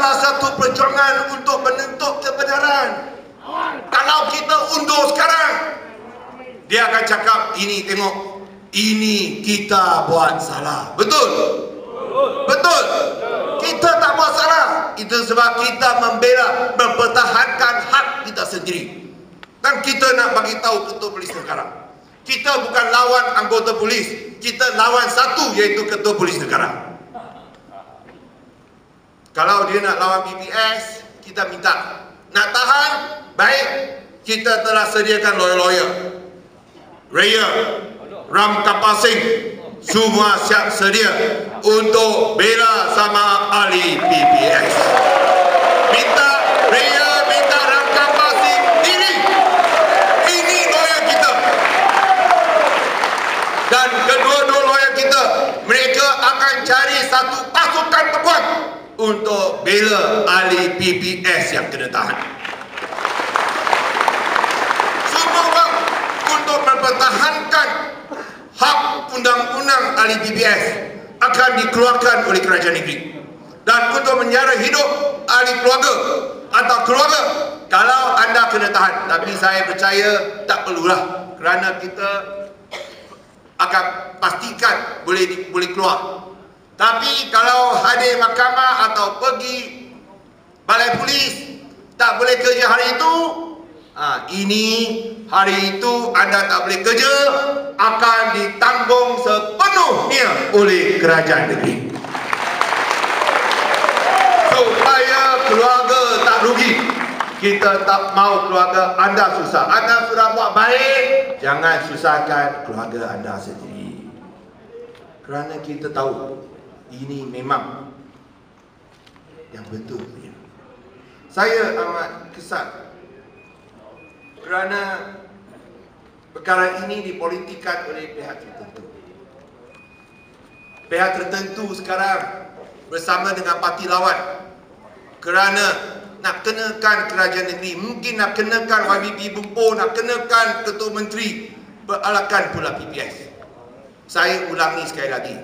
salah satu perjuangan untuk menuntut kebenaran. Kalau kita undur sekarang, dia akan cakap, ini tengok, ini kita buat salah. Betul? Betul? Kita tak buat salah. Itu sebab kita membela, mempertahankan hak kita sendiri. Dan kita nak bagi tahu ketua polis negara, kita bukan lawan anggota polis, kita lawan satu, iaitu ketua polis negara. Kalau dia nak lawan PPS, kita minta. Nak tahan, baik, kita telah sediakan lawyer-lawyer. Raya, Ram Kapasing, semua siap sedia untuk bela sama ahli PPS. Minta Raya, minta Ram Kapasing diri. Ini lawyer kita. Dan kedua-dua lawyer kita, mereka akan cari satu pasukan terkuat untuk bela ahli PPS yang kena tahan. Semua orang untuk mempertahankan hak undang-undang ahli PPS akan dikeluarkan oleh kerajaan negeri. Dan untuk menyara hidup ahli keluarga atau keluarga, kalau anda kena tahan. Tapi saya percaya tak perlulah, kerana kita akan pastikan boleh keluar. Tapi kalau hadir mahkamah atau pergi balai polis, tak boleh kerja hari itu, ini hari itu anda tak boleh kerja, akan ditanggung sepenuhnya oleh kerajaan negeri. Supaya keluarga tak rugi, kita tak mau keluarga anda susah. Anda sudah buat baik, jangan susahkan keluarga anda sendiri. Kerana kita tahu ini memang yang betul. Saya amat kesal kerana perkara ini dipolitikkan oleh pihak tertentu. Pihak tertentu sekarang bersama dengan parti lawan kerana nak kenakan kerajaan negeri, mungkin nak kenakan YBP Bumpo, nak kenakan ketua menteri, beralakan pula PPS. Saya ulangi sekali lagi,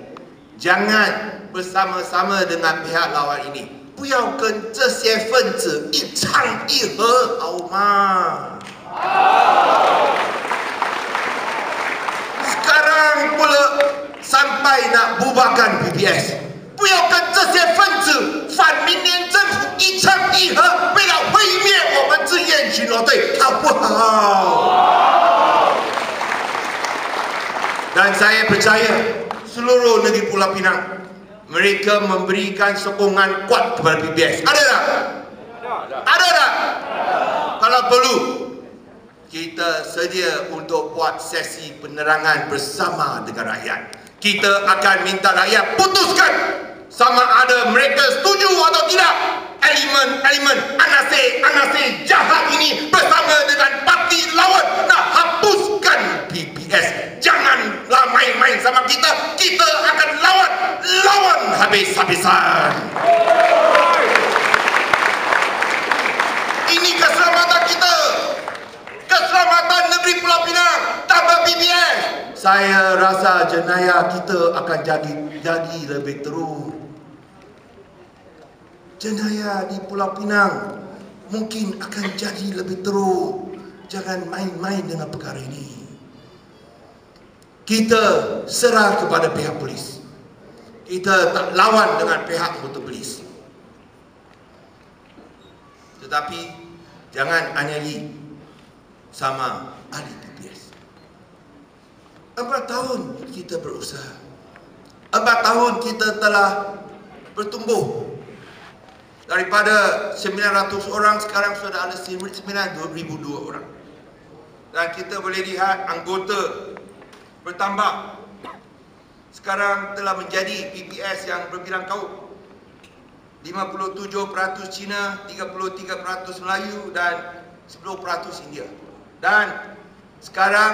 jangan bersama-sama dengan pihak lawan ini. 不要跟这些分子一唱一和，好吗？ Sekarang pula sampai nak bubarkan PPS. 不要跟这些分子反明年政府一唱一和，为了毁灭我们志愿巡逻队，好不好？ Dan saya percaya seluruh negeri Pulau Pinang, mereka memberikan sokongan kuat kepada PPS. Ada tak? Ada tak? Kalau perlu, kita sedia untuk buat sesi penerangan bersama dengan rakyat. Kita akan minta rakyat putuskan sama ada mereka setuju atau tidak. Elemen-elemen anasir jahat ini bersama dengan parti lawan nak hapuskan PPS. Janganlah main-main sama kita. Kita akan lawan habis-habisan. Ini keselamatan kita, keselamatan negeri Pulau Pinang tanpa PPS. Saya rasa jenayah kita akan jadi lebih teruk. Jenayah di Pulau Pinang mungkin akan jadi lebih teruk. Jangan main-main dengan perkara ini. Kita serah kepada pihak polis. Kita tak lawan dengan pihak anggota polis. Tetapi jangan aniaya sama ahli PPS. 4 tahun kita berusaha. 4 tahun kita telah bertumbuh. Daripada 900 orang, sekarang sudah ada 9,002 orang. Dan kita boleh lihat anggota bertambah. Sekarang telah menjadi PPS yang berbilang kaum. 57% Cina, 33% Melayu dan 10% India. Dan sekarang